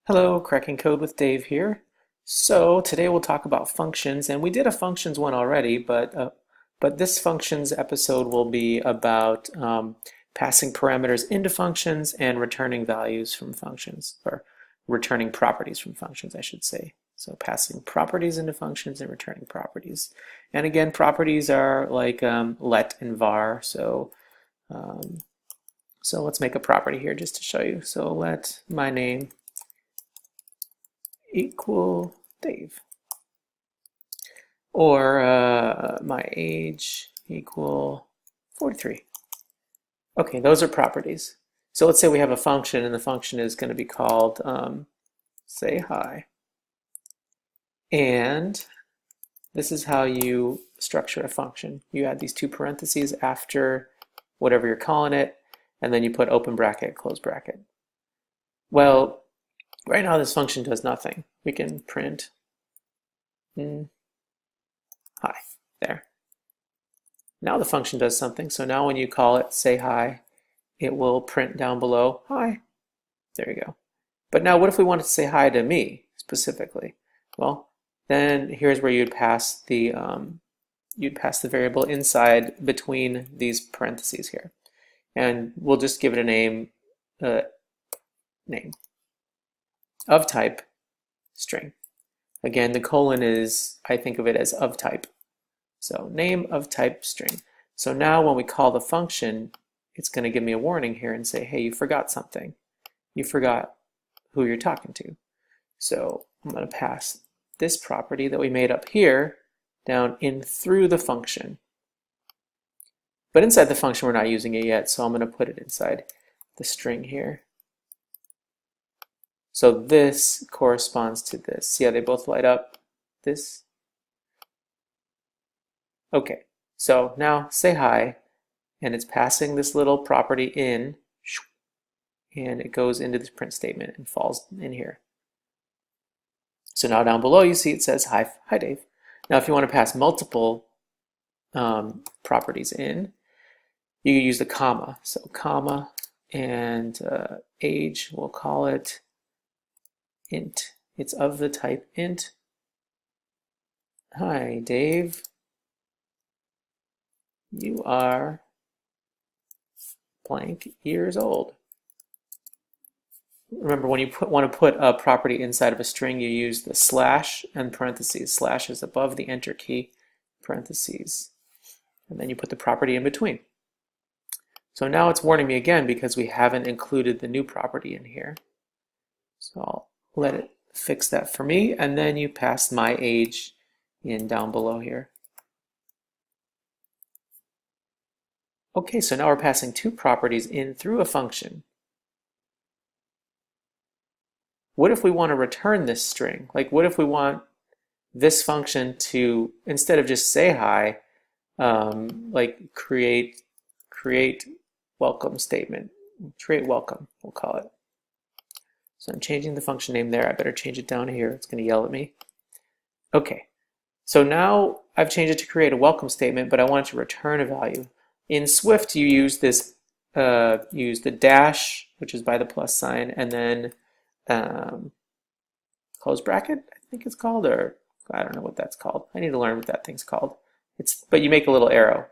Hello, Cracking Code with Dave here. So today we'll talk about functions, and we did a functions one already, but this functions episode will be about passing parameters into functions and returning values from functions, or returning properties from functions, I should say. So passing properties into functions and returning properties. And again, properties are like let and var. Um, so let's make a property here just to show you. So let my name equal Dave. Or my age equal 43. Okay, those are properties. So let's say we have a function, and the function is going to be called say hi. And this is how you structure a function. You add these two parentheses after whatever you're calling it, and then you put open bracket, close bracket. Well, right now this function does nothing. We can print hi there. Now the function does something. So now when you call it say hi, it will print down below hi. There you go. But now what if we wanted to say hi to me specifically? Well, then here's where you'd pass the variable inside between these parentheses here. And we'll just give it a name of type string. Again, the colon is, I think of it as of type. So name of type string. So now when we call the function, it's going to give me a warning here and say, hey, you forgot something. You forgot who you're talking to. So I'm going to pass this property that we made up here down in through the function. But inside the function, we're not using it yet, so I'm going to put it inside the string here. So this corresponds to this. See how they both light up? This. Okay, so now say hi, and it's passing this little property in, and it goes into this print statement and falls in here. So now down below you see it says hi Dave. Now if you want to pass multiple properties in, you use the comma. So comma and age, we'll call it int. It's of the type int. Hi Dave, you are blank years old. Remember, when you want to put a property inside of a string, you use the slash and parentheses. Slash is above the enter key, parentheses. And then you put the property in between. So now it's warning me again because we haven't included the new property in here. So I'll let it fix that for me, and then you pass my age in down below here. Okay, so now we're passing two properties in through a function. What if we want to return this string? Like, what if we want this function to, instead of just say hi, like create welcome statement, create welcome, we'll call it. So I'm changing the function name there. I better change it down here. It's going to yell at me. Okay, so now I've changed it to create a welcome statement, but I want it to return a value. In Swift, you use this, use the dash, which is by the plus sign, and then close bracket, I think it's called, or I don't know what that's called. I need to learn what that thing's called. But you make a little arrow.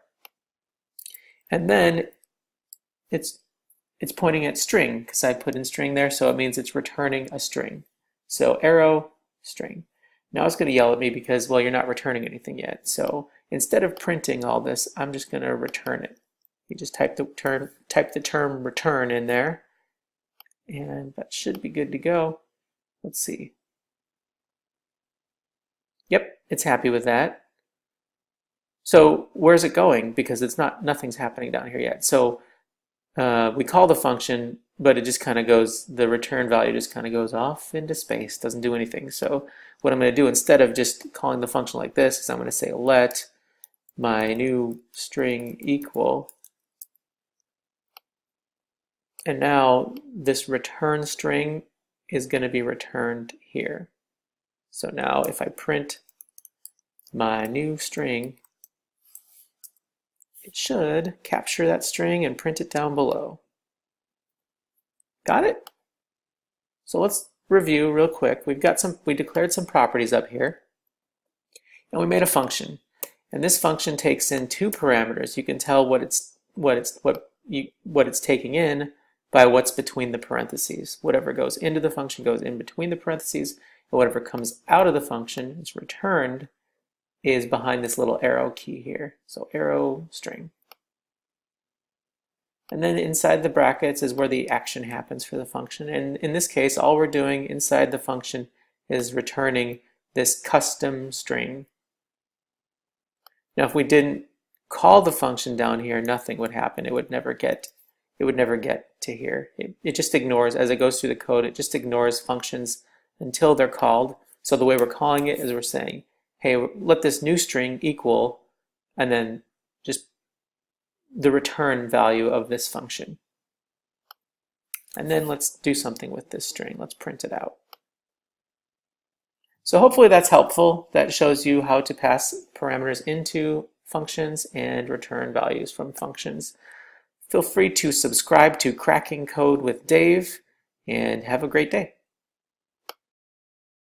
And then it's pointing at string, because I put in string there, so it means it's returning a string. So arrow, string. Now it's going to yell at me because, well, you're not returning anything yet. So instead of printing all this, I'm just going to return it. You just type the term return in there, and that should be good to go. Let's see. Yep, it's happy with that. So where's it going? Because nothing's happening down here yet. So we call the function, but it just kind of goes, the return value just kind of goes off into space, doesn't do anything. So what I'm going to do, instead of just calling the function like this, is I'm going to say let my new string equal, and now this return string is going to be returned here. So now if I print my new string, it should capture that string and print it down below. Got it? So let's review real quick. We declared some properties up here, and we made a function. And this function takes in two parameters. You can tell what it's taking in by what's between the parentheses. Whatever goes into the function goes in between the parentheses, and whatever comes out of the function is returned is behind this little arrow key here. So arrow string. And then inside the brackets is where the action happens for the function. And in this case, all we're doing inside the function is returning this custom string. Now, if we didn't call the function down here, nothing would happen. It would never get to here. It just ignores, as it goes through the code, it just ignores functions until they're called. So the way we're calling it is we're saying, hey, let this new string equal, and then just the return value of this function. And then let's do something with this string. Let's print it out. So hopefully that's helpful. That shows you how to pass parameters into functions and return values from functions. Feel free to subscribe to Cracking Code with Dave, and have a great day.